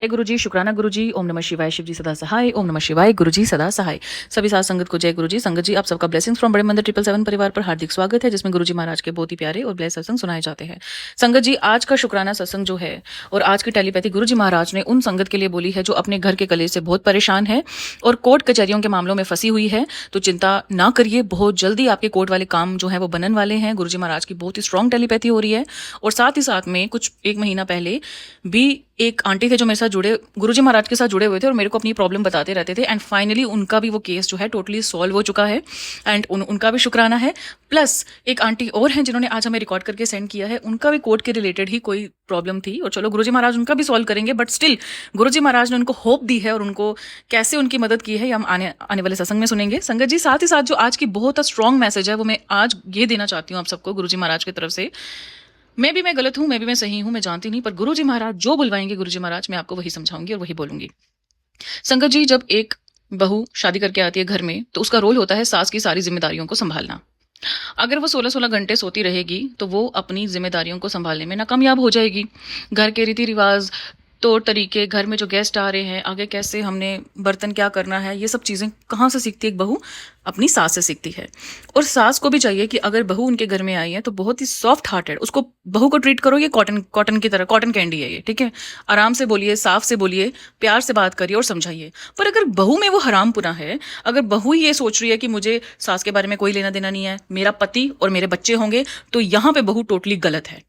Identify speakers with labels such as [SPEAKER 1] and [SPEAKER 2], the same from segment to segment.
[SPEAKER 1] जय गुरुजी, शुक्राना गुरुजी, ओम नमः शिवाय, शिव जी सदा सहाय, ओम नमः शिवाय, गुरुजी सदा सहाय। सभी साथ संगत को जय गुरुजी। संगत जी, आप सबका ब्लेसिंग्स फ्रॉम बड़े मंदिर 777 परिवार पर हार्दिक स्वागत है, जिसमें गुरुजी महाराज के बहुत ही प्यारे और ब्लेस सत्संग सुनाए जाते हैं। संगत जी, आज का शुक्राना सत्संग जो है और आज की टेलीपैथी गुरुजी महाराज ने उन संगत के लिए बोली है जो अपने घर के कलेश से बहुत परेशान है और कोर्ट कचहरियों के मामलों में फंसी हुई है। तो चिंता ना करिए, बहुत जल्दी आपके कोर्ट वाले काम जो है वो बनने वाले हैं। गुरुजी महाराज की बहुत ही स्ट्रॉन्ग टेलीपैथी हो रही है। और साथ ही साथ में कुछ एक महीना पहले भी एक आंटी थे जो मेरे साथ जुड़े, गुरुजी महाराज के साथ जुड़े हुए थे और मेरे को अपनी प्रॉब्लम बताते रहते थे। एंड फाइनली उनका भी वो केस जो है टोटली सॉल्व हो चुका है। एंड उनका भी शुक्राना है। प्लस एक आंटी और हैं जिन्होंने आज हमें रिकॉर्ड करके सेंड किया है, उनका भी कोर्ट के रिलेटेड ही कोई प्रॉब्लम थी और चलो गुरुजी महाराज उनका भी सॉल्व करेंगे। बट स्टिल गुरुजी महाराज ने उनको होप दी है और उनको कैसे उनकी मदद की है ये हम आने वाले सत्संग में सुनेंगे। संगत जी, साथ ही साथ जो आज की बहुत स्ट्रॉन्ग मैसेज है वो मैं आज ये देना चाहती हूँ आप सबको गुरुजी महाराज की तरफ से। मैं गलत हूं, मैं सही हूं, मैं जानती नहीं, पर गुरुजी महाराज जो बुलवाएंगे गुरुजी महाराज, मैं आपको वही समझाऊंगी और वही बोलूंगी। संगत जी, जब एक बहू शादी करके आती है घर में तो उसका रोल होता है सास की सारी जिम्मेदारियों को संभालना। अगर वो 16-16 घंटे सोती रहेगी तो वो अपनी जिम्मेदारियों को संभालने में नाकामयाब हो जाएगी। घर के रीति रिवाज, तौर तरीके, घर में जो गेस्ट आ रहे हैं, आगे कैसे हमने बर्तन क्या करना है, ये सब चीज़ें कहाँ से सीखती है एक बहू? अपनी सास से सीखती है। और सास को भी चाहिए कि अगर बहू उनके घर में आई है तो बहुत ही सॉफ्ट हार्टेड उसको बहू को ट्रीट करो। ये कॉटन की तरह, कॉटन कैंडी है ये, ठीक है? आराम से बोलिए, साफ से बोलिए, प्यार से बात करिए और समझाइए। पर अगर बहू में वो हरामपुना है, अगर बहू ये सोच रही है कि मुझे सास के बारे में कोई लेना देना नहीं है, मेरा पति और मेरे बच्चे होंगे, तो यहाँ पे बहू टोटली गलत है।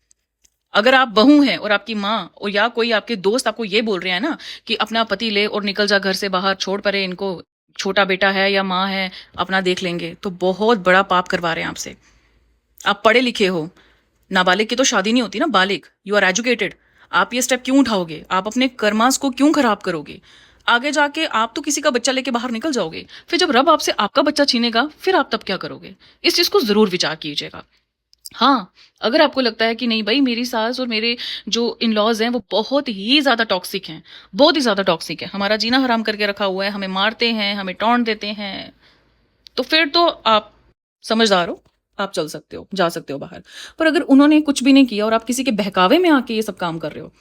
[SPEAKER 1] अगर आप बहू हैं और आपकी माँ और या कोई आपके दोस्त आपको ये बोल रहे हैं ना कि अपना पति ले और निकल जा घर से बाहर, छोड़ परे इनको, छोटा बेटा है या माँ है, अपना देख लेंगे, तो बहुत बड़ा पाप करवा रहे हैं आपसे। आप पढ़े लिखे हो, नाबालिग की तो शादी नहीं होती ना, बालिग, यू आर एजुकेटेड। आप ये स्टेप क्यों उठाओगे? आप अपने कर्मास को क्यों खराब करोगे? आगे जाके आप तो किसी का बच्चा लेके बाहर निकल जाओगे, फिर जब रब आपसे आपका बच्चा छीनेगा फिर आप तब क्या करोगे? इस चीज को जरूर विचार कीजिएगा। हाँ, अगर आपको लगता है कि नहीं भाई, मेरी सास और मेरे जो इन लॉज हैं वो बहुत ही ज़्यादा टॉक्सिक हैं, बहुत ही ज़्यादा टॉक्सिक है, हमारा जीना हराम करके रखा हुआ है, हमें मारते हैं, हमें टॉन्ट देते हैं, तो फिर तो आप समझदार हो, आप चल सकते हो, जा सकते हो बाहर। पर अगर उन्होंने कुछ भी नहीं किया और आप किसी के बहकावे में आके ये सब काम कर रहे हो,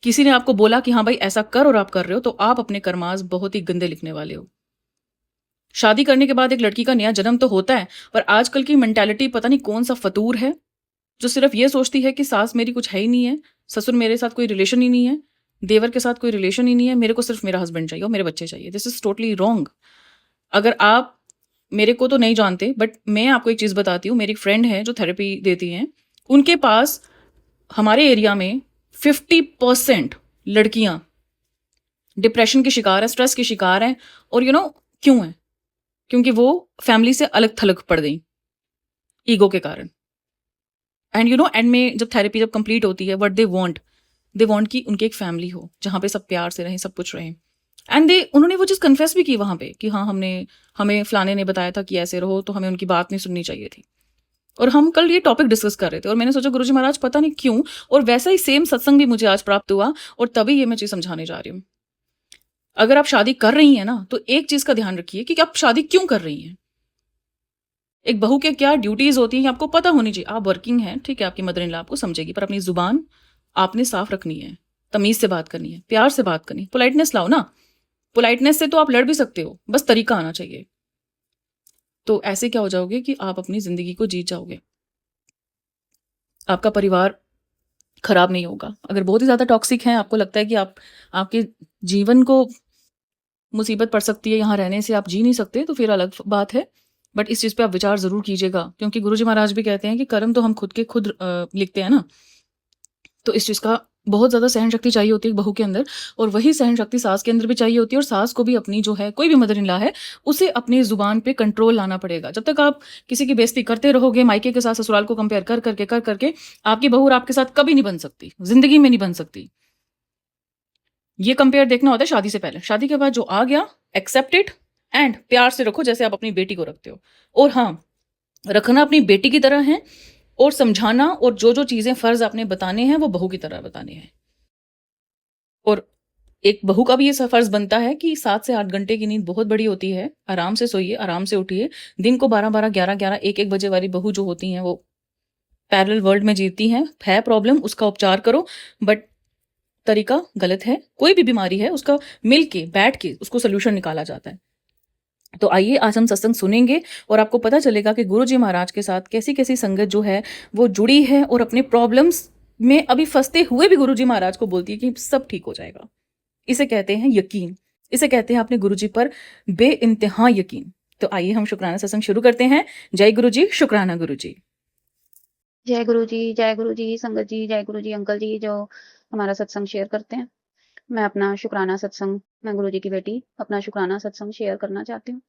[SPEAKER 1] किसी ने आपको बोला कि हाँ भाई ऐसा कर और आप कर रहे हो, तो आप अपने कर्मास बहुत ही गंदे लिखने वाले हो। शादी करने के बाद एक लड़की का नया जन्म तो होता है, पर आजकल की मेंटालिटी पता नहीं कौन सा फतूर है जो सिर्फ ये सोचती है कि सास मेरी कुछ है ही नहीं है, ससुर मेरे साथ कोई रिलेशन ही नहीं है, देवर के साथ कोई रिलेशन ही नहीं है, मेरे को सिर्फ मेरा हस्बैंड चाहिए और मेरे बच्चे चाहिए। This is totally wrong. अगर आप मेरे को तो नहीं जानते, बट मैं आपको एक चीज़ बताती हूँ। मेरी फ्रेंड है जो थेरेपी देती हैं, उनके पास हमारे एरिया में 50% लड़कियां डिप्रेशन की शिकार है, स्ट्रेस की शिकार है। और क्यों है? क्योंकि वो फैमिली से अलग थलग पड़ गई ईगो के कारण। एंड एंड में जब थेरेपी जब कंप्लीट होती है, व्हाट दे वांट कि उनकी एक फैमिली हो जहाँ पे सब प्यार से रहें, सब कुछ रहें। एंड उन्होंने वो चीज़ कन्फेस भी की वहाँ पे कि हाँ, हमें फलाने ने बताया था कि ऐसे रहो, तो हमें उनकी बात नहीं सुननी चाहिए थी। और हम कल ये टॉपिक डिस्कस कर रहे थे और मैंने सोचा गुरुजी महाराज पता नहीं क्यों, और वैसा ही सेम सत्संग भी मुझे आज प्राप्त हुआ और तभी ये मैं चीज़ समझाने जा रही हूँ। अगर आप शादी कर रही हैं ना, तो एक चीज़ का ध्यान रखिए कि आप शादी क्यों कर रही हैं। एक बहू के क्या ड्यूटीज होती हैं आपको पता होनी चाहिए। आप वर्किंग हैं, ठीक है, आपकी मदर इन लॉ आपको समझेगी, पर अपनी जुबान आपने साफ रखनी है, तमीज से बात करनी है, प्यार से बात करनी है, पोलाइटनेस लाओ ना। पोलाइटनेस से तो आप लड़ भी सकते हो, बस तरीका आना चाहिए। तो ऐसे क्या हो जाओगे कि आप अपनी जिंदगी को जीत जाओगे, आपका परिवार खराब नहीं होगा। अगर बहुत ही ज्यादा टॉक्सिक हैं, आपको लगता है कि आपके जीवन को मुसीबत पड़ सकती है, यहाँ रहने से आप जी नहीं सकते, तो फिर अलग बात है। बट इस चीज़ पे आप विचार ज़रूर कीजिएगा, क्योंकि गुरुजी महाराज भी कहते हैं कि कर्म तो हम खुद के खुद लिखते हैं ना। तो इस चीज़ का बहुत ज़्यादा सहन शक्ति चाहिए होती है बहू के अंदर, और वही सहन शक्ति सास के अंदर भी चाहिए होती है। और सास को भी अपनी जो है, कोई भी मदर इन लॉ है, उसे अपनी जुबान पे कंट्रोल लाना पड़ेगा। जब तक आप किसी की बेइज्जती करते रहोगे, मायके के साथ ससुराल को कंपेयर कर करके आपकी बहू और आपके साथ कभी नहीं बन सकती, जिंदगी में नहीं बन सकती। ये कंपेयर देखना होता है शादी से पहले। शादी के बाद जो आ गया, एक्सेप्ट इट एंड प्यार से रखो जैसे आप अपनी बेटी को रखते हो। और हाँ, रखना अपनी बेटी की तरह है, और समझाना और जो जो चीजें फर्ज आपने बताने हैं वो बहू की तरह बताने हैं। और एक बहू का भी ये फर्ज बनता है कि 7 से 8 घंटे की नींद बहुत बड़ी होती है। आराम से सोइए, आराम से उठिए। दिन को 12-12, 11-11, 1-1 बजे वाली बहू जो होती हैं वो पैरेलल वर्ल्ड में जीती हैं। है प्रॉब्लम, उसका उपचार करो, बट तरीका गलत है। कोई भी बीमारी है उसका मिल के बैठ के उसको सोल्यूशन निकाला जाता है। तो आइए आज हम सत्संग सुनेंगे और आपको पता चलेगा कि गुरुजी महाराज के साथ कैसी-कैसी संगत जो है वो जुड़ी है और अपने प्रॉब्लम्स में अभी फँसते हुए भी गुरुजी महाराज को बोलती है कि सब ठीक हो जाएगा। इसे कहते हैं यकीन। इसे कहते हैं अपने गुरुजी पर बेइंतहा यकीन। तो आइए हम शुक्राना सत्संग शुरू करते हैं। जय गुरुजी, शुक्राना गुरुजी।
[SPEAKER 2] जय गुरु जी, संगत जी, जय गुरु जी, अंकल जी जो हमारा सत्संग शेयर करते हैं। मैं अपना शुक्राना सत्संग, मैं गुरु जी की बेटी अपना शुक्राना सत्संग शेयर करना चाहती हूँ।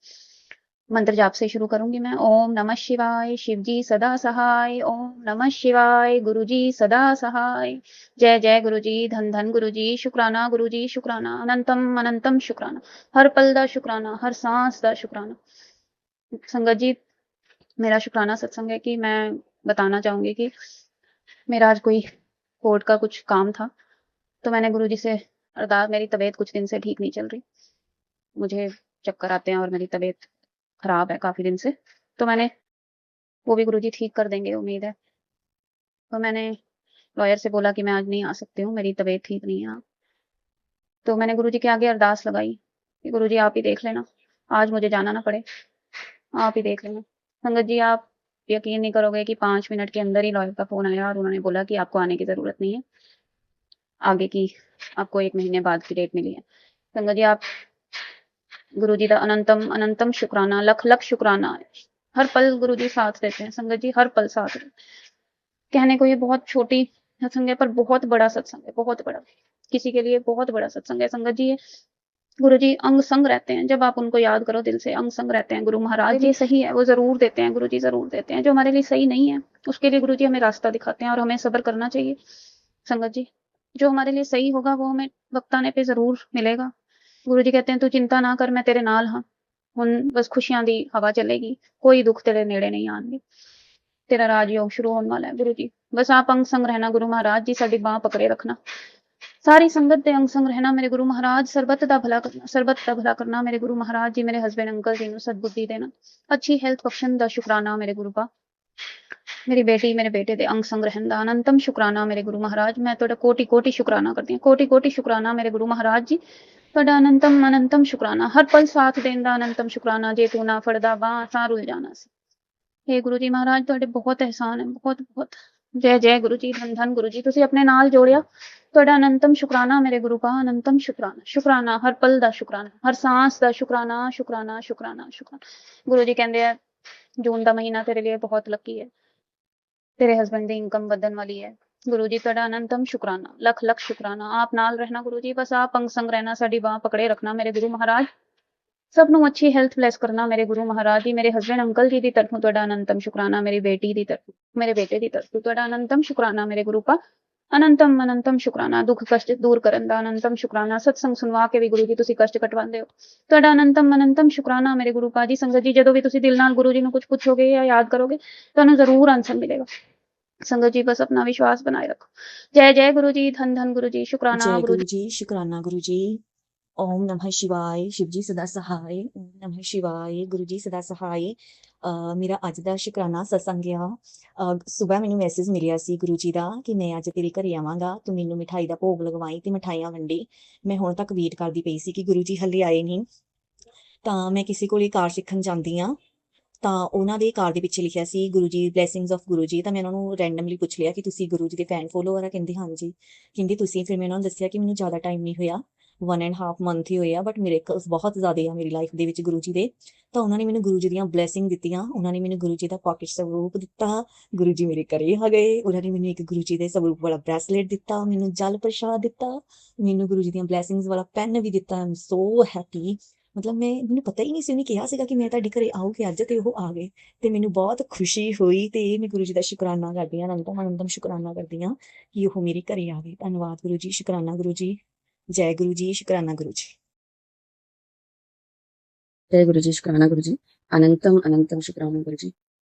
[SPEAKER 2] मंत्र जाप से शुरू करूंगी मैं। ओम नमः शिवाय, शिव जी सदा सहाय। ओम नमः शिवाय, गुरु जी सदा सहाय। जय जय गुरु जी, धन धन गुरु जी, शुक्राना गुरु जी, शुक्राना अनंतम अनंतम शुक्राना, हर पल दा शुक्राना, हर सांस दा शुक्राना। संगत जी, मेरा शुक्राना सत्संग है कि मैं बताना चाहूंगी कि मेरा आज कोई कोर्ट का कुछ काम था, तो मैंने गुरुजी से अरदास, मेरी तबीयत कुछ दिन से ठीक नहीं चल रही, मुझे चक्कर आते हैं और मेरी तबीयत खराब है काफी दिन से, तो मैंने वो भी गुरुजी ठीक कर देंगे उम्मीद है। तो मैंने लॉयर से बोला कि मैं आज नहीं आ सकती हूँ, मेरी तबीयत ठीक नहीं है। तो मैंने गुरुजी के आगे अरदास लगाई कि गुरुजी आप ही देख लेना, आज मुझे जाना ना पड़े, आप ही देख लेना। संगत जी, आप यकीन नहीं करोगे कि 5 मिनट के अंदर ही लॉयर का फोन आया और उन्होंने बोला कि आपको आने की जरूरत नहीं है, आगे की आपको 1 महीने बाद की डेट मिली है। संगत जी, आप गुरु जी का अनंतम अनंतम शुक्राना, लख लख शुक्राना है। हर पल गुरु जी साथ देते हैं संगत जी, हर पल साथ देते हैं। कहने को ये बहुत छोटी सत्संग है पर बहुत बड़ा सत्संग है, बहुत बड़ा, किसी के लिए बहुत बड़ा सत्संग है। संगत जी, गुरु जी अंग संग रहते हैं, जब आप उनको याद करो दिल से, अंग संग रहते हैं। गुरु महाराज जी सही है, वो जरूर देते हैं, गुरु जी जरूर देते हैं। जो हमारे लिए सही नहीं है उसके लिए गुरु जी हमें रास्ता दिखाते हैं और हमें सब्र करना चाहिए। संगत जी, जो हमारे लिए सही होगा वो हमें वक्त आने पे जरूर मिलेगा। गुरु जी कहते हैं तू चिंता ना कर, मैं तेरे नाल हाँ, हुण बस खुशियां दी हवा चलेगी, कोई दुख तेरे नेड़े नहीं आएंगे, तेरा राजयोग शुरू होने वाला है। गुरु जी बस आप अंग संग रहना, गुरु महाराज जी साडी बांह पकड़े रखना, सारी संगत दे अंग संग रहना मेरे गुरु महाराज, सरबत दा भला करना, सरबत दा भला करना मेरे गुरु महाराज जी, मेरे हस्बैंड अंकल जी नूं सद्बुद्धि देना, अच्छी हेल्थ बख्शण दा शुकराना मेरे गुरु का, मेरी बेटी मेरे बेटे दे अंग संग रहन दा अनंतम शुकराना मेरे गुरु महाराज। मैं तुहाडा कोटि कोटि शुकराना करती हूं, कोटि कोटि शुकराना मेरे गुरु महाराज जी, तुहाडा अनंतम अनंतम शुकराना, हर पल साथ देण दा अनंतम शुकराना, जे तू ना फड़दा बांह असां रुल जाना सी। हे गुरु जी महाराज, तुहाडे बहुत एहसान है, बहुत बहुत। जय जय गुरु जी, धन धन गुरु जी, तुसीं अपने नाल जोड़िया, तुहाडा अनंतम शुकराना मेरे गुरु का, अनंतम शुकराना, शुकराना हर पल दा शुकराना, हर सांस दा शुकराना, शुकराना शुकराना शुकराना। गुरु जी कहंदे आ जून दा महीना तेरे लिए बहुत लकी है, तेरे हस्बैंड दी इनकम ਵਧਣ वाली है। गुरु जी तुहाडा अनंतम शुकराना, लख लख शुकराना, आप नाल रहना गुरु जी, बस आप अंग संग रहना, साडी बांह पकड़े रखना मेरे गुरु महाराज, सब ਨੂੰ अच्छी हेल्थ ब्लेस करना मेरे गुरु महाराज जी, मेरे हस्बैंड अंकल जी की तरफों तुहाडा अनंतम शुकराना, मेरी बेटी की तरफ, मेरे बेटे की तरफ तुहाडा अनंतम शुकराना मेरे गुरु का, अनंतम अनंतम शुकराना, दुख कष्ट दूर करन दा अनंतम शुकराना, सत्संग सुनवा के भी गुरु जी तुसीं कष्ट कटवांदे हो, तुहाडा अनंतम अनंतम शुकराना मेरे गुरु का जी। संगत जी, ਜਦੋਂ ਵੀ ਤੁਸੀਂ ਦਿਲ ਨਾਲ ਗੁਰੂ ਜੀ ਨੂੰ ਕੁਝ ਪੁੱਛੋਗੇ ਜਾਂ ਯਾਦ ਕਰੋਗੇ ਤੁਹਾਨੂੰ ਜ਼ਰੂਰ ਆਨਸਰ ਮਿਲੇਗਾ। संगत जी बस अपना विश्वास बनाए रखो। जय जय गुरु जी, धन धन गुरु जी, शुकराना
[SPEAKER 3] जय
[SPEAKER 2] गुरु
[SPEAKER 3] गुरु जी, शुक्राना गुरु जी। ओम नमः शिवाय, शिव जी सदा सहाय। ओम नमः शिवाय, गुरु जी सदा सहाय। मेरा अज का शुकराना सत्संग आ सुबह मैनू मैसेज मिलिया सी गुरु जी का कि मैं अज तेरे घरे आवांगा, तू मैनू मिठाई का भोग लगवाई ते मिठाइयां वंडी। मैं हुण तक वेट करदी पई सी कि गुरु जी हले आए नहीं, ਤਾਂ मैं किसी कोल कार सीखण ਜਾਂਦੀ ਆ, ਤਾਂ ਉਹਨਾਂ ਦੇ ਕਾਰ ਦੇ ਪਿੱਛੇ ਲਿਖਿਆ ਸੀ ਗੁਰੂ ਜੀ ਬਲੇਸਿੰਗਸ ਆਫ ਗੁਰੂ ਜੀ। ਤਾਂ ਮੈਂ ਉਹਨਾਂ ਨੂੰ ਰੈਂਡਮਲੀ ਪੁੱਛ ਲਿਆ ਕਿ ਤੁਸੀਂ ਗੁਰੂ ਜੀ ਦੇ ਫੈਨ ਫੋਲੋਅਰ ਆ? ਕਹਿੰਦੇ ਹਾਂਜੀ। ਕਹਿੰਦੇ ਤੁਸੀਂ? ਫਿਰ ਮੈਂ ਉਹਨਾਂ ਨੂੰ ਦੱਸਿਆ ਕਿ ਮੈਨੂੰ ਜ਼ਿਆਦਾ ਟਾਈਮ ਨਹੀਂ ਹੋਇਆ, 1.5 ਮੰਥ ਹੀ ਹੋਏ ਆ, ਬਟ ਮਿਰੇਕਲਸ ਬਹੁਤ ਜ਼ਿਆਦਾ ਆ ਮੇਰੀ ਲਾਈਫ ਦੇ ਵਿੱਚ ਗੁਰੂ ਜੀ ਦੇ। ਤਾਂ ਉਹਨਾਂ ਨੇ ਮੈਨੂੰ ਗੁਰੂ ਜੀ ਦੀਆਂ ਬਲੈਸਿੰਗ ਦਿੱਤੀਆਂ, ਉਹਨਾਂ ਨੇ ਮੈਨੂੰ ਗੁਰੂ ਜੀ ਦਾ ਪਾਕਿਟ ਸਰੂਪ ਦਿੱਤਾ, ਗੁਰੂ ਜੀ ਮੇਰੇ ਘਰੇ ਆ ਗਏ, ਉਹਨਾਂ ਨੇ ਮੈਨੂੰ ਇੱਕ ਗੁਰੂ ਜੀ ਦੇ ਸਰੂਪ ਵਾਲਾ ਬ੍ਰੈਸਲੇਟ ਦਿੱਤਾ, ਮੈਨੂੰ ਜਲ ਪ੍ਰਸ਼ਾਦ ਦਿੱਤਾ, ਮੈਨੂੰ ਗੁਰੂ ਜੀ ਦੀਆਂ ਬਲੈਸਿੰਗਸ ਵਾਲਾ ਪੈਨ ਵੀ ਦਿੱਤਾ। I am so happy. ਮਤਲਬ ਮੈਨੂੰ ਪਤਾ ਹੀ ਨਹੀਂ ਸੀ, ਉਹਨੇ ਕਿਹਾ ਸੀਗਾ ਕਿ ਮੈਂ ਤੁਹਾਡੇ ਘਰੇ ਆਊਗੀ ਅੱਜ, ਤੇ ਉਹ ਆ ਗਏ ਤੇ ਮੈਨੂੰ ਬਹੁਤ ਖੁਸ਼ੀ ਹੋਈ। ਤੇ ਮੈਂ ਗੁਰੂ ਜੀ ਦਾ ਸ਼ੁਕਰਾਨਾ ਕਰਦੀ ਹਾਂ, ਅਨੰਤਮ ਅਨੰਤਮ ਸ਼ੁਕਰਾਨਾ ਕਰਦੀ ਹਾਂ ਕਿ ਉਹ ਮੇਰੇ ਘਰੇ ਆ ਗਏ। ਧੰਨਵਾਦ ਗੁਰੂ ਜੀ, ਸ਼ੁਕਰਾਨਾ ਗੁਰੂ ਜੀ। जय गुरु जी, शुकराना गुरु जी।
[SPEAKER 4] जय गुरु जी, शुक्राना गुरु जी, अनंतम अनंतम शुक्राना गुरु जी।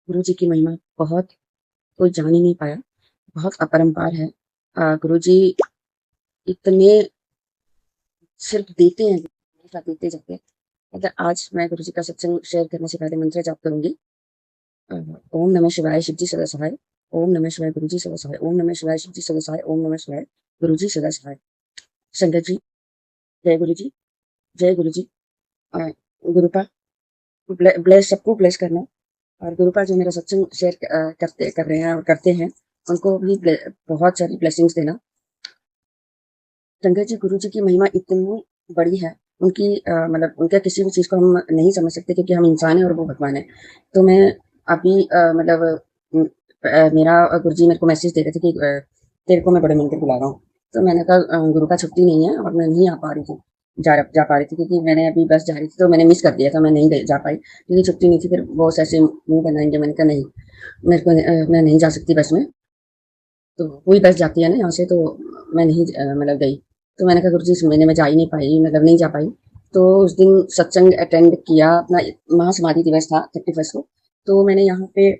[SPEAKER 4] गुरु जी की महिमा बहुत कोई जान ही नहीं पाया, बहुत अपरंपार है। गुरु जी इतने सिर्फ देते हैं, हमेशा देते जाते हैं। मतलब आज मैं गुरु जी का सत्संग शेयर करने से पहले मंत्र जाप करूंगी। ओम नमः शिवाय, शिव जी सदा सहाय। ओम नमः शिवाय, गुरु जी सदा सहाय। ओम नमः शिवाय, शिव जी सदा सहाय। ओम नमः शिवाय, गुरु जी सदा सहाय। संगत जी, जय गुरु जी, जय गुरु जी। अ, गुरुपा ब्लेस सबको ब्लेस करना और गुरुपा जो मेरा सत्संग शेयर कर रहे हैं और करते हैं, उनको भी बहुत सारी ब्लेसिंग्स देना। संगत जी, गुरु जी की महिमा इतनी बड़ी है, उनकी मतलब उनका किसी भी चीज़ को हम नहीं समझ सकते क्योंकि हम इंसान हैं और वो भगवान है। तो मैं अभी मतलब मेरा गुरु जी मेरे को मैसेज दे रहे थे कि तेरे को मैं बड़े मंदिर बुला रहा हूँ। तो मैंने कहा गुरु का छुट्टी नहीं है और मैं नहीं आ पा रही थी, जा पा रही थी क्योंकि मैंने अभी बस जा रही थी तो मैंने मिस कर दिया था, मैं नहीं जा पाई क्योंकि छुट्टी नहीं थी। फिर बॉस ऐसे मुँह बनाएँगे, मैंने कहा नहीं, मेरे को मैं नहीं जा सकती बस में। तो कोई बस जाती है ना यहाँ से, तो मैं नहीं मतलब गई। तो मैंने कहा गुरुजी इस महीने में जा ही नहीं पाई, मतलब नहीं जा पाई। तो उस दिन सत्संग अटेंड किया, अपना महासमाधि दिवस था 31 को। तो मैंने यहाँ पे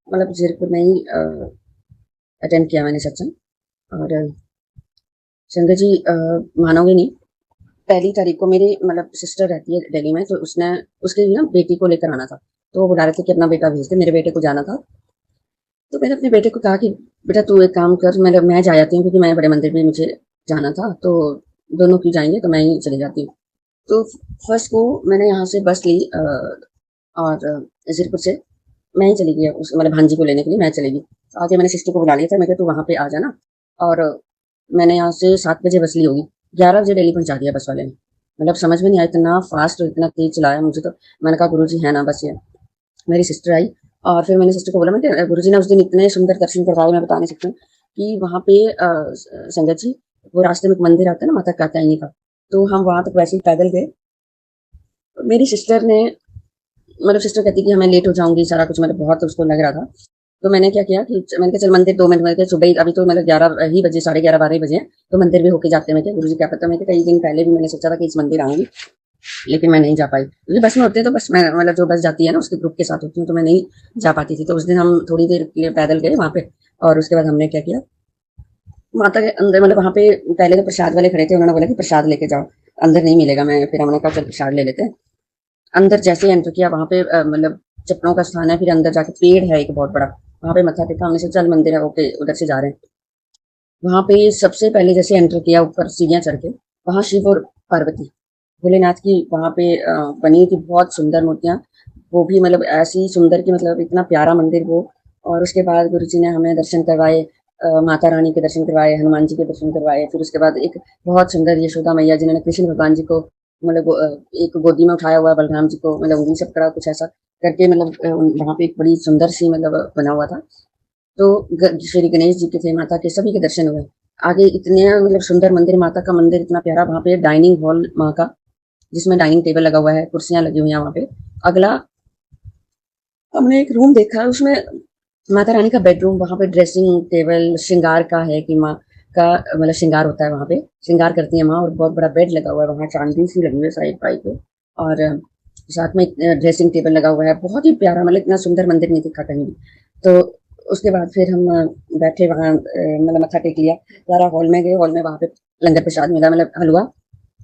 [SPEAKER 4] मतलब जीरकपुर में ही अटेंड किया मैंने सत्संग। और संगत जी मानोगे नहीं, पहली तारीख को मेरी मतलब सिस्टर रहती है दिल्ली में, तो उसने उसके ना बेटी को लेकर आना था। तो वो बुला रहे थे कि अपना बेटा भेज दे, मेरे बेटे को जाना था। तो मैंने अपने बेटे को कहा कि बेटा तू एक काम कर, मैं जा जाती हूँ क्योंकि मैं बड़े मंदिर भी मुझे जाना था, तो दोनों क्यों जाएंगे, तो मैं ही चली जाती हूँ। तो फर्स्ट को मैंने यहाँ से बस ली और जीरपुर से मैं ही चली गई उस मतलब भांजी को लेने के लिए मैं चली गई। आगे मैंने सिस्टर को बुला लिया था, मैं कहा तू वहाँ पे आ जाना। और मैंने यहाँ से 7 बजे बस ली होगी, 11 बजे दिल्ली पहुँचा दिया बस वाले ने। मतलब समझ में नहीं आया, इतना फास्ट और इतना तेज चलाया मुझे। तो मैंने कहा गुरु जी है ना, बस ये मेरी सिस्टर आई और फिर मैंने सिस्टर को बोला, मैं गुरु जी ने उस दिन इतने सुंदर दर्शन करवाए, मैं बता नहीं सकती हूँ कि वहाँ पे संगत जी वो रास्ते में एक मंदिर आता है ना माता कात्यायनी का, तो हम वहां तक वैसे ही पैदल गए। मेरी सिस्टर ने मतलब सिस्टर कहती कि मैं लेट हो जाऊंगी, सारा कुछ मतलब बहुत उसको लग रहा था। तो मैंने क्या किया कि मैंने कहा चल मंदिर 2 मिनट, मैंने कहा सुबह ही अभी तो मतलब 11 ही बजे, 11:30 12 बजे हैं, तो मंदिर भी होके जाते हैं। मैं क्या गुरु जी क्या पता, मैं कई दिन पहले भी मैंने सोचा था कि इस मंदिर आऊंगी लेकिन मैं नहीं जा पाई क्योंकि बस में होते हैं तो बस मैं मतलब जो बस जाती है ना उसके ग्रुप के साथ होती हूँ, तो मैं नहीं जा पाती थी। तो उस दिन हम थोड़ी देर के लिए पैदल गए वहां पे और उसके बाद हमने क्या किया, माता के अंदर मतलब वहां पे पहले तो प्रसाद वाले खड़े थे, उन्होंने बोला कि प्रसाद लेके जाओ, अंदर नहीं मिलेगा। मैं फिर हमने कहा चल प्रसाद ले लेते हैं। अंदर जैसे ही एंटर किया वहां पे मतलब चप्पलों का स्थान है, फिर अंदर जाके पेड़ है एक बहुत बड़ा, वहां पे मत्था टेका हमने से, चल मंदिर है ओके उधर से जा रहे हैं। वहां पे सबसे पहले जैसे एंटर किया ऊपर सीढ़ियां चढ़ के, वहां शिव और पार्वती भोलेनाथ की वहां पे बनी थी बहुत सुंदर मूर्तियां, वो भी मतलब ऐसी सुंदर कि मतलब इतना प्यारा मंदिर वो। और उसके बाद गुरु जी ने हमें दर्शन करवाए, माता रानी के दर्शन करवाए, हनुमान जी के दर्शन करवाए। फिर उसके बाद एक बहुत सुंदर यशोदा मैया जिन्होंने कृष्ण भगवान जी को मतलब एक गोदी में उठाया हुआ, बलराम जी को मतलब उंगली से पकड़ा कुछ ऐसा करके, मतलब वहां पे एक बड़ी सुंदर सी मतलब बना हुआ था। तो श्री गणेश जी के थे, माता के सभी के दर्शन हुए। आगे इतने मतलब सुंदर मंदिर, माता का मंदिर इतना प्यारा, वहां पे डाइनिंग हॉल माँ का जिसमें डाइनिंग टेबल लगा हुआ है, कुर्सियां लगी हुई हैं वहां पे। अगला हमने एक रूम देखा, उसमें माता रानी का बेडरूम, वहां पे ड्रेसिंग टेबल श्रृंगार का है कि माँ का मतलब श्रृंगार होता है वहां पे, श्रृंगार करती है माँ। और बहुत बड़ा बेड लगा हुआ है वहां, चांदी सी लगी हुई है साइड पाई पे। और साथ में ड्रेसिंग टेबल लगा हुआ है, बहुत ही प्यारा, मतलब इतना सुंदर मंदिर नहीं दिखा कहीं भी। तो उसके बाद फिर हम बैठे वहां मतलब मत्था टेक लिया, सारा हॉल में गए। हॉल में वहां पे लंगर प्रसाद मिला, मतलब हलवा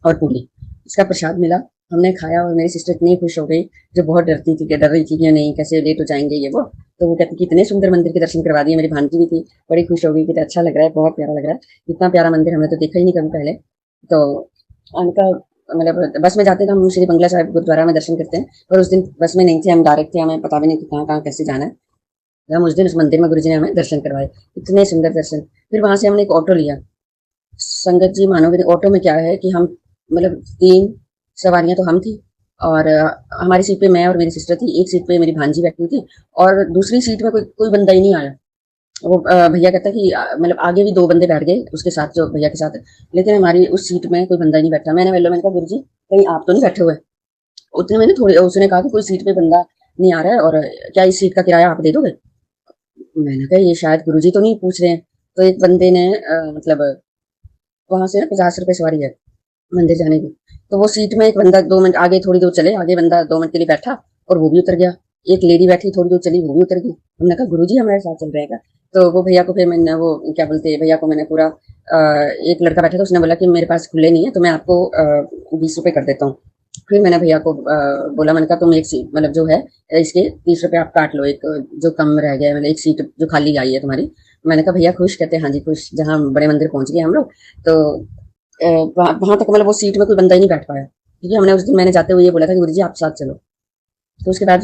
[SPEAKER 4] और पूरी, इसका प्रसाद मिला। हमने खाया और मेरी सिस्टर इतनी खुश हो गई, जो बहुत डरती थी कि डर रही थी कि नहीं कैसे लेट हो जाएंगे ये वो। तो वो कहती कि इतने सुंदर मंदिर के दर्शन करवा दिए। मेरी भांजी भी थी, बड़ी खुश हो गई कि अच्छा लग रहा है, बहुत प्यारा लग रहा है, इतना प्यारा मंदिर हमने तो देखा ही नहीं कभी पहले। तो उनका मतलब बस में जाते तो हम श्री बंगला साहिब गुरुद्वारा में दर्शन करते हैं, पर उस दिन बस में नहीं थे, हम डायरेक्ट थे, हमें पता भी नहीं कि कहाँ कहाँ कैसे जाना है। हम उस दिन उस मंदिर में गुरु जी ने हमें दर्शन करवाए, इतने सुंदर दर्शन। फिर वहां से हमने एक ऑटो लिया। संगत जी मानोगे ऑटो में क्या है कि हम मतलब 3 सवारियां तो हम थी और हमारी सीट पे मैं और मेरी सिस्टर थी, एक सीट पे मेरी भांजी बैठी हुई थी और दूसरी सीट में कोई बंदा ही नहीं आया। वो भैया कहता कि मतलब आगे भी 2 बंदे बैठ गए उसके साथ, जो भैया के साथ, लेकिन हमारी उस सीट में कोई बंदा नहीं बैठा। मैंने कहा गुरु जी कहीं आप तो नहीं बैठे हुए? उतने मैंने थोड़ी उसने कहा कि कोई सीट पे बंदा नहीं आ रहा है और क्या इस सीट का किराया आप दे दोगे? मैंने कहा ये शायद गुरु जी तो नहीं पूछ रहे हैं। तो एक बंदे ने मतलब वहां से ना 50 रुपए सवारी है मंदिर जाने की, तो वो सीट में एक बंदा 2 मिनट आगे, थोड़ी दूर चले आगे, बंदा 2 मिनट के लिए बैठा और वो भी उतर गया। एक लेडी बैठी थोड़ी दूर चली, वो भी उतर गई। हमने कहा गुरु जी हमारे साथ चल रहेगा। तो वो भैया को फिर मैंने वो क्या बोलते हैं, भैया को मैंने पूरा एक लड़का बैठा था, उसने बोला कि मेरे पास खुले नहीं है तो मैं आपको 20 रुपए कर देता हूँ। फिर मैंने भैया को बोला, मैंने कहा तुम एक सीट मतलब जो है इसके 30 रुपए आप काट लो, एक जो कम रह गया है, मतलब एक सीट जो खाली आई है तुम्हारी। मैंने कहा भैया खुश? कहते हाँ जी खुश, जहाँ बड़े मंदिर पहुंच गए हम लोग। तो वहां तक मतलब वो सीट में कोई बंदा ही नहीं बैठ पाया, क्योंकि हमने उस दिन मैंने जाते हुए ये बोला था कि गुरु जी आप साथ चलो। तो उसके बाद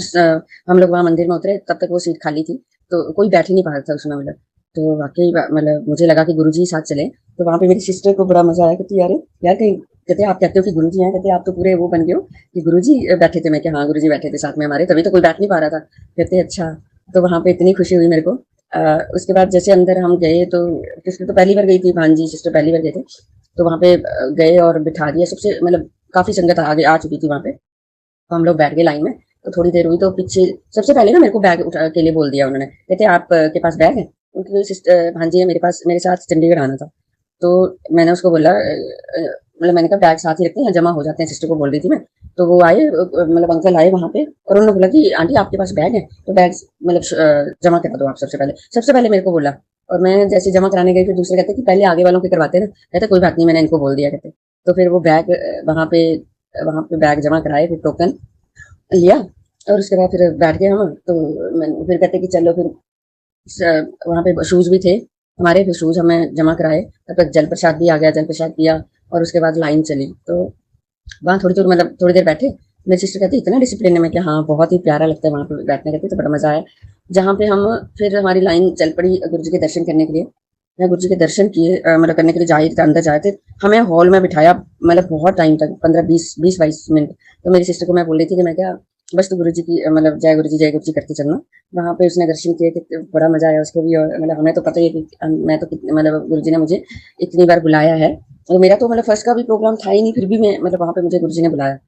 [SPEAKER 4] हम लोग वहाँ मंदिर में उतरे, तब तक वो सीट खाली थी, तो कोई बैठ ही नहीं पा रहा था उसमें मतलब। तो वाकई मतलब मुझे लगा कि गुरुजी साथ चले। तो वहाँ पे मेरी सिस्टर को बड़ा मजा आया, कहती यार यार कहीं, कहते आप कहते हो कि गुरुजी हैं, कहते आप तो पूरे वो बन गए हो कि गुरुजी बैठे थे। मैं क्या, हाँ गुरुजी बैठे थे साथ में हमारे, तभी तो कोई बैठ नहीं पा रहा था। कहते अच्छा। तो वहाँ पे इतनी खुशी हुई मेरे को। उसके बाद जैसे अंदर हम गए तो सिस्टर तो पहली बार गई थी, भांजी सिस्टर पहली बार गए थे। तो वहाँ पे गए और बिठा दिया सबसे, मतलब काफी संगत आगे आ चुकी थी वहाँ पे। तो हम लोग बैठ गए लाइन में। तो थोड़ी देर हुई तो पीछे सबसे पहले ना मेरे को बैग उठा के लिए बोल दिया उन्होंने, कहते आप के पास बैग है? उनकी सिस्टर भांजी है मेरे पास, मेरे साथ चंडीगढ़ आना था। तो मैंने उसको बोला मतलब मैंने कहा बैग साथ ही रखते हैं, जमा हो जाते हैं, सिस्टर को बोल रही थी मैं। तो वो आए मतलब अंकल आए वहां पे, और उन्होंने बोला कि आंटी आपके पास बैग है तो बैग मतलब जमा करा दो आप। सबसे पहले मेरे को बोला। और मैं जैसे जमा कराने गई, फिर दूसरे कहते कि पहले आगे वालों के करवाते हैं ना, कहते कोई बात नहीं मैंने इनको बोल दिया कहते। तो फिर वो बैग वहां पे बैग जमा कराए, फिर टोकन लिया, और उसके बाद फिर बैठ गए हम। तो फिर कहते कि चलो फिर वहां पे शूज भी थे हमारे, फिर शूज हमें जमा कराए। तब तक जल प्रसाद भी आ गया, जल प्रसाद किया, और उसके बाद लाइन चली। तो वहाँ थोड़ी देर बैठे। मेरी सिस्टर कहती इतना डिसिप्लिन है, मैं क्या, हाँ बहुत ही प्यारा लगता है वहाँ पे बैठने का, तो बड़ा मजा आया। जहाँ पे हम फिर हमारी लाइन चल पड़ी गुरु जी के दर्शन करने के लिए। मैं गुरु जी के दर्शन किए मतलब करने के लिए जाए थे, अंदर जाए थे। हमें हॉल में बिठाया मतलब बहुत टाइम तक, 15 20 22 मिनट। तो मेरी सिस्टर को मैं बोल रही थी कि मैं क्या, बस तू गुरु जी की मतलब जय गुरु जी करते चलना। वहाँ पे उसने दर्शन किए, कितने बड़ा मजा आया उसको भी। और मतलब हमें तो पता ही है कि मैं तो मतलब गुरु जी ने मुझे इतनी बार बुलाया है। और मेरा तो मतलब फर्स्ट का भी प्रोग्राम था ही नहीं, फिर भी मैं मतलब वहाँ पे मुझे गुरु जी ने बुलाया।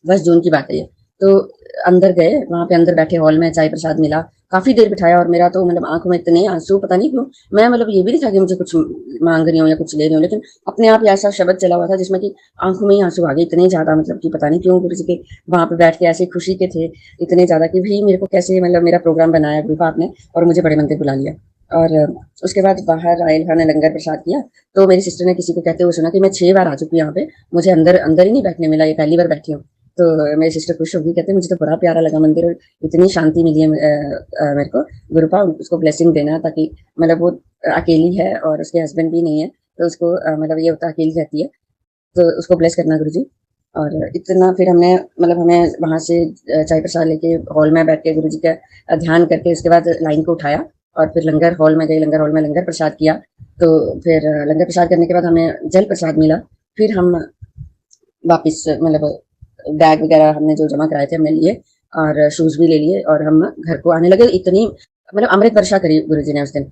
[SPEAKER 4] 10 जून की बात है ये। तो अंदर गए, वहां पे अंदर बैठे हॉल में, चाय प्रसाद मिला, काफी देर बिठाया। और मेरा तो मतलब आंखों में इतने आंसू, पता नहीं क्यों। मैं मतलब ये भी नहीं था कि मुझे कुछ मांग रही हूँ या कुछ ले रही हूँ, लेकिन अपने आप ही ऐसा शब्द चला हुआ था जिसमें कि आंखों में ही आंसू आ गए इतने ज्यादा, मतलब कि पता नहीं क्यों गुरु जी के वहां पे बैठ के ऐसे खुशी के थे इतने ज्यादा, कि भाई मेरे को कैसे मतलब मेरा प्रोग्राम बनाया गुरु पाप ने, और मुझे बड़े मंदिर बुला लिया। और उसके बाद बाहर आयल खान ने लंगर प्रसाद किया। तो मेरी सिस्टर ने किसी को कहते हुए सुना कि मैं 6 बार आ चुकी हूँ यहाँ पे, मुझे अंदर अंदर ही नहीं बैठने मिला, ये पहली बार बैठी हूँ। तो मेरी सिस्टर खुश होगी, कहते मुझे तो बड़ा प्यारा लगा मंदिर, और इतनी शांति मिली है मेरे को। गुरुपा उसको ब्लेसिंग देना, ताकि मतलब वो अकेली है और उसके हस्बैंड भी नहीं है, तो उसको मतलब ये होता अकेली रहती है, तो उसको ब्लेस करना गुरु जी। और इतना फिर हमने मतलब हमें वहां से चाय प्रसाद लेके हॉल में बैठ के गुरु जी का ध्यान करके उसके बाद लाइन को उठाया। और फिर लंगर हॉल में गए, लंगर हॉल में लंगर प्रसाद किया। तो फिर लंगर प्रसाद करने के बाद हमें जल प्रसाद मिला। फिर हम वापस मतलब बैग वगैरह हमने जो जमा कराए थे हमने लिए, और शूज भी ले लिए, और हम घर को आने लगे। इतनी मतलब अमृत वर्षा करी गुरु जी ने उस दिन।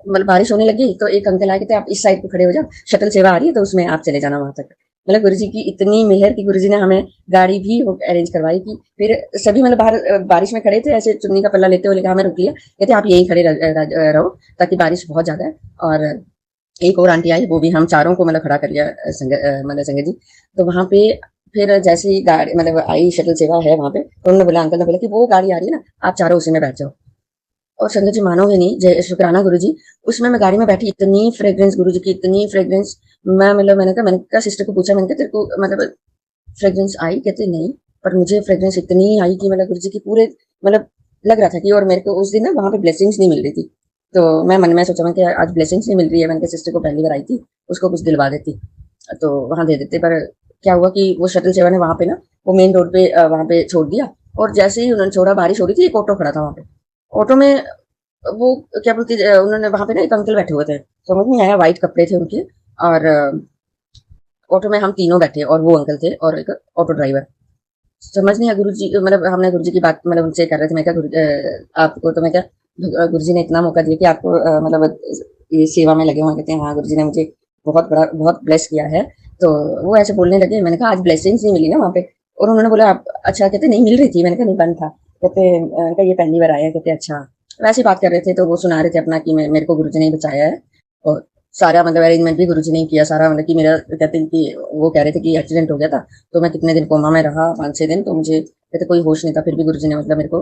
[SPEAKER 4] मतलब बारिश होने लगी तो एक अंकल आए, कहते आप इस साइड पे खड़े हो जाओ, शटल सेवा आ रही है तो उसमें आप चले जाना वहां तक। मतलब गुरु जी की इतनी मेहर की गुरु जी ने हमें गाड़ी भी अरेंज करवाई कि फिर सभी मतलब बाहर बारिश में खड़े थे, ऐसे चुन्नी का पल्ला लेते हुए, लेकर हमें रुक लिया, कहते आप यहीं खड़े रहो, ताकि बारिश बहुत ज्यादा है। और एक और आंटी आई, वो भी हम चारों को मतलब खड़ा कर लिया मतलब संगत जी। तो वहां पे फिर जैसे ही गाड़ी मतलब आई, शटल सेवा है वहां पे, तो उन्होंने बोला, अंकल ने बोला कि वो गाड़ी आ रही है ना, आप चारों उसी में बैठ जाओ। और संगत जी मानोगे नहीं, जय शुक्राना गुरु जी, उसमें मैं गाड़ी में बैठी, इतनी फ्रेग्रेंस गुरु जी की, इतनी फ्रेग्रेंस। मैं मतलब मैंने कहा सिस्टर को पूछा, मैंने कहा तेरे को मतलब फ्रेग्रेंस आई? कहते नहीं, पर मुझे फ्रेग्रेंस इतनी आई कि मतलब गुरु जी की पूरे मतलब लग रहा था कि। और मेरे को उस दिन ना वहां पे ब्लेसिंग्स नहीं मिल रही थी, तो मैं मन में सोचा मैं कि आज ब्लेसिंग्स नहीं मिल रही है, मैंने कहा सिस्टर को पहली बार आई थी, उसको कुछ दिलवा देती, तो वहां दे देते। पर क्या हुआ कि वो शटल सेवा ने वहां पे ना वो मेन रोड पे वहां पे छोड़ दिया। और जैसे ही उन्होंने छोड़ा, बारिश हो रही थी, एक ऑटो खड़ा था वहां पे। ऑटो में वो क्या बोलती, उन्होंने वहां पे ना एक अंकल बैठे हुए थे, समझ नहीं आया, व्हाइट कपड़े थे उनके। और ऑटो में हम तीनों बैठे, और वो अंकल थे और एक ऑटो ड्राइवर। समझ नहीं आया गुरु जी, मतलब हमने गुरु जी की बात मतलब उनसे कर रहे थे। मैं क्या आपको तो मैं क्या, गुरु जी ने इतना मौका दिया कि आपको मतलब ये सेवा में लगे हुए हैं। कहते हैं हाँ गुरु जी ने मुझे बहुत ब्लेस किया है। तो वो ऐसे बोलने लगे, मैंने कहा आज ब्लेसिंग्स नहीं मिली ना वहाँ पे। और उन्होंने बोला आप, अच्छा, कहते नहीं मिल रही थी, मैंने कहा नहीं बंद था। कहते मैंने कहा ये पहली बार आया, कहते अच्छा। वैसे ही बात कर रहे थे, तो वो सुना रहे थे अपना कि मेरे को गुरु जी ने बचाया है। और सारा मतलब अरेंजमेंट भी गुरु जी ने किया सारा, मतलब कि मेरा कहते हैं कि वो कह रहे थे कि एक्सीडेंट हो गया था, तो मैं कितने दिन कोमा में रहा, 5 6 दिन, तो मुझे कहते कोई होश नहीं था, फिर भी गुरु जी ने मतलब मेरे को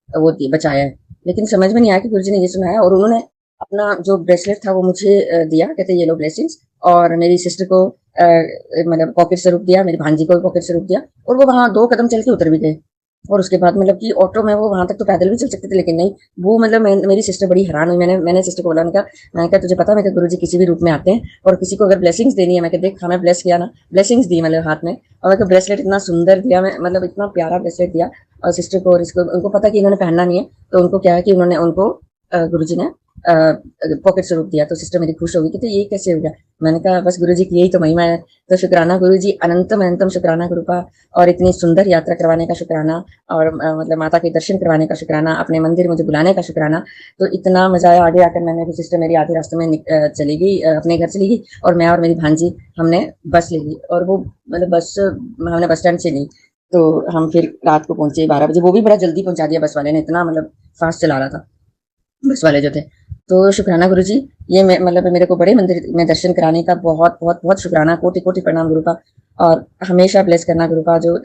[SPEAKER 4] वो बचाया है। लेकिन समझ में नहीं आया कि गुरु जी ने ये सुनाया, और उन्होंने अपना जो ब्रेसलेट था वो मुझे दिया, कहते ये लो ब्लेसिंग्स। और मेरी सिस्टर को मतलब पॉकेट से रुक दिया, मेरी भांजी को भी पॉकेट से रुक दिया, और वो वहां 2 कदम चल के उतर भी गए। और उसके बाद मतलब कि ऑटो में वो वहां तक तो पैदल भी चल सकते थे, लेकिन नहीं, वो मतलब मेरी सिस्टर बड़ी हैरान हुई। मैंने सिस्टर को बोला, मैंने कहा तुझे पता है, मैं गुरु जी किसी भी रूप में आते हैं, और किसी को अगर ब्लेसिंग्स देनी है, मैं देख हमें ब्लेस किया ना, ब्लेसिंग्स दी मतलब हाथ में, और मैं ब्रेसलेट इतना सुंदर दिया, मैं मतलब इतना प्यारा ब्रेसलेट दिया। और सिस्टर को और इसको, उनको पता कि इन्होंने पहनना नहीं है, तो उनको क्या है कि उन्होंने उनको गुरु जी ने पॉकेट स्वरूप दिया। तो सिस्टर मेरी खुश हो गई कि तो ये कैसे हो गया। मैंने कहा बस गुरु जी की यही तो महिमा है। तो शुक्राना गुरु जी, अनंतम अनंतम शुक्राना गुरु का, और इतनी सुंदर यात्रा करवाने का शुक्राना, और मतलब माता के दर्शन करवाने का शुक्राना, अपने मंदिर मुझे बुलाने का शुक्राना। तो इतना मजा आया। आगे आकर मैंने, सिस्टर मेरी आधे रास्ते में चली गई, अपने घर चली गई, और मैं और मेरी भांजी हमने बस ले ली, और वो मतलब बस हमने बस स्टैंड से ली। तो हम फिर रात को पहुंचे 12 बजे। वो भी बड़ा जल्दी पहुंचा दिया बस वाले ने, इतना मतलब फास्ट चला रहा था बस वाले जो थे। तो शुक्राना गुरु जी, ये मतलब मेरे को बड़े मंदिर में दर्शन कराने का बहुत बहुत बहुत शुक्राना, कोटि कोटि प्रणाम गुरु का। और हमेशा ब्लेस करना गुरु का, जो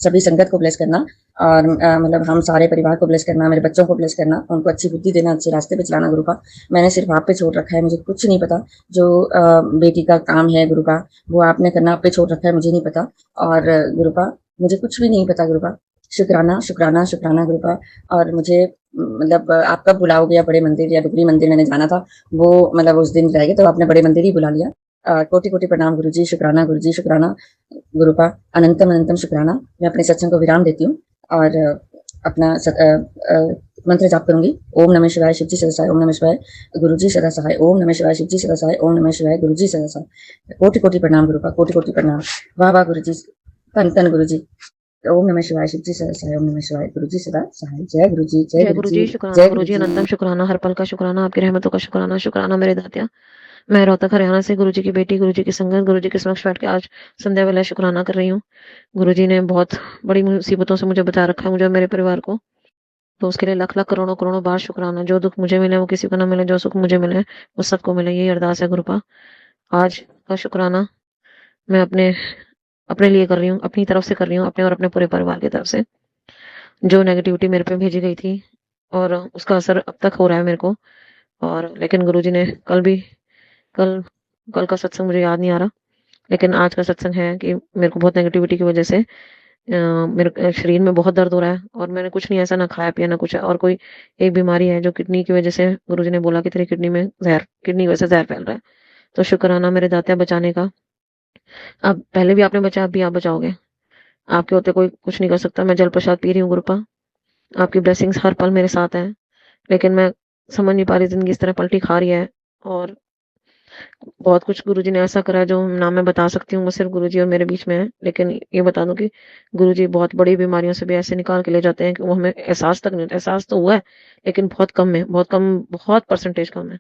[SPEAKER 4] सभी संगत को ब्लेस करना, और मतलब हम सारे परिवार को ब्लेस करना, मेरे बच्चों को ब्लेस करना, उनको अच्छी बुद्धि देना, अच्छे रास्ते पे चलाना गुरु का। मैंने सिर्फ आप पे छोड़ रखा है, मुझे कुछ नहीं पता। जो बेटी का काम है गुरु का, वो आपने करना आप पे छोड़ रखा है, मुझे नहीं पता। और गुरु का मुझे कुछ भी नहीं पता गुरु का। शुक्राना शुक्राना शुक्राना गुरु का। और मुझे मतलब आप कब बुलाओगे, या बड़े मंदिर या डुगरी मंदिर मैंने जाना था, वो मतलब उस दिन रह गए, तो आपने बड़े मंदिर ही बुला लिया। कोटि कोटि प्रणाम गुरु जी, शुक्राना गुरु जी, शुक्राना गुरु का, अनंतम अनंतम शुक्राना। मैं अपने सत्संग को विराम देती हूँ, और अपना मंत्र जाप करूंगी। ओम नमः शिवाय, शिव जी सदा सहाय। ओम नमः शिवाय, गुरु जी सदा सहाय। ओम नमः शिवाय, शिव जी सदा सहाय। ओम नमः शिवाय, गुरु जी सदा सहाय। कोटि कोटि प्रणाम गुरु का, कोटि कोटि प्रणाम। वाह वाह गुरु जी, धन धन गुरु जी। ओम नमः शिवाय, शिव जी सदा सहाय। ओम नमः शिवाय, गुरु जी सदा सहाय। जय गुरु जी, जय
[SPEAKER 5] जय
[SPEAKER 4] गुरु
[SPEAKER 5] गुरु
[SPEAKER 4] जी,
[SPEAKER 5] जी, शुक्राना
[SPEAKER 4] जय
[SPEAKER 5] गुरु
[SPEAKER 4] गुरु
[SPEAKER 5] जी,
[SPEAKER 4] जी।
[SPEAKER 5] अनंतम शुक्राना, हर पल का शुक्राना, आपकी रहमतों का शुक्राना, शुक्राना मेरे दातिया। मैं रोहतक हरियाणा से गुरु जी की बेटी, गुरु जी की संगत, गुरु जी के समक्ष बैठ के आज संध्या वेला शुक्राना कर रही हूँ। गुरु जी ने बहुत बड़ी मुसीबतों से मुझे बचा रखा है, मुझे और मेरे परिवार को। तो उसके लिए लाख लाख करोड़ों करोड़ों बार शुक्राना। जो दुख मुझे मिले वो किसी को ना मिले, जो सुख मुझे मिले वो सबको मिले, यही अरदास है गुरु का। आज का शुक्राना मैं अपने अपने लिए कर रही हूँ, अपनी तरफ से कर रही हूँ, अपने और अपने पूरे परिवार की तरफ से। जो नेगेटिविटी मेरे पे भेजी गई थी, और उसका असर अब तक हो रहा है मेरे को। और लेकिन गुरु जी ने कल कल का सत्संग मुझे याद नहीं आ रहा, लेकिन आज का सत्संग है कि मेरे को बहुत नेगेटिविटी की वजह से मेरे शरीर में बहुत दर्द हो रहा है, और मैंने कुछ नहीं ऐसा, ना खाया पिया ना कुछ है, और कोई एक बीमारी है जो किडनी की वजह से, गुरु जी ने बोला कि तेरी किडनी की वजह से जहर फैल रहा है। तो शुक्राना मेरे दातिया बचाने का। अब पहले भी आपने बचाया, अब भी आप बचाओगे। आपके होते कोई कुछ नहीं कर सकता। मैं जल प्रसाद पी रही हूँ गुरुपा, आपकी ब्लेसिंग्स हर पल मेरे साथ है। लेकिन मैं समझ नहीं पा रही, जिंदगी इस तरह पलटी खा रही है, और बहुत कुछ गुरुजी ने ऐसा करा जो ना मैं बता सकती हूँ, वो सिर्फ गुरुजी और मेरे बीच में है। लेकिन ये बता दूं कि गुरुजी बहुत बड़ी बीमारियों से भी ऐसे निकाल के ले जाते हैं कि वो हमें एहसास तक नहीं होता। एहसास तो हुआ है, लेकिन बहुत कम है, बहुत कम, बहुत परसेंटेज कम है।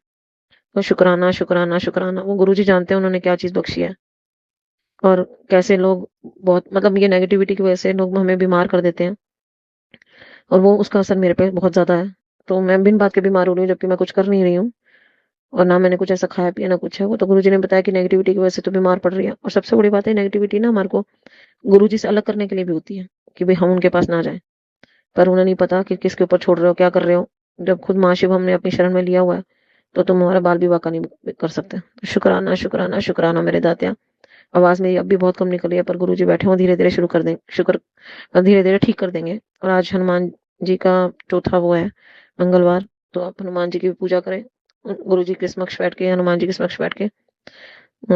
[SPEAKER 5] तो शुक्राना शुक्राना शुक्राना, वो गुरुजी जानते हैं उन्होंने क्या चीज बख्शी है, और कैसे लोग बहुत मतलब ये नेगेटिविटी की वजह से लोग हमें बीमार कर देते हैं, और वो उसका असर मेरे पे बहुत ज्यादा है। तो मैं बिन बात के बीमार हो रही हूँ, जबकि मैं कुछ कर नहीं रही हूँ, और ना मैंने कुछ ऐसा खाया पिया ना कुछ है। वो तो गुरुजी ने बताया कि नेगेटिविटी की वजह से तो बीमार पड़ रही है। और सबसे बड़ी बात है, नेगेटिविटी ना हमारे को गुरुजी से अलग करने के लिए भी होती है, कि भाई हम उनके पास ना जाएं। पर उन्हें नहीं पता कि किसके ऊपर छोड़ रहे हो, क्या कर रहे हो। जब खुद माँ शिव हमने अपनी शरण में लिया हुआ है, तो तुम हमारा बाल विवाह का नहीं कर सकते। तो शुक्राना शुक्राना शुक्राना मेरे दातिया। आवाज मेरी अब भी बहुत कम निकल रही है, पर गुरुजी बैठे हो, धीरे धीरे शुरू कर देंगे, धीरे धीरे ठीक कर देंगे। और आज हनुमान जी का चौथा वो है, मंगलवार। तो आप हनुमान जी की भी पूजा करें, गुरु जी के समक्ष बैठ के, हनुमान जी के समक्ष बैठ के।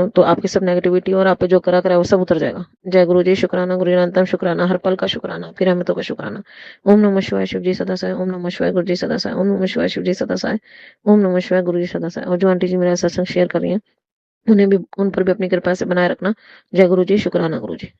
[SPEAKER 5] तो आपकी सब नेगेटिविटी और आप पे जो करा करा है वो सब उतर जाएगा। जय गुरु जी, शुक्राना गुरु जी, अनंतम शुक्राना, हर पल का शुक्राना, आपकी रहमतों का शुक्राना। ओम नमः शिवाय, शिव जी सदा सहाय। ओम नमः शिवाय, गुरु जी सदा सहाय। ओम नमः शिवाय, शिव जी सदा सहाय। ओम नमः शिवाय, गुरु जी सदा सहाय। और जो आंटी जी मेरा सत्संग शेयर कर रही हैं, उन्हें भी, उन पर भी अपनी कृपा से बनाए रखना। जय गुरु जी, शुक्राना गुरु जी।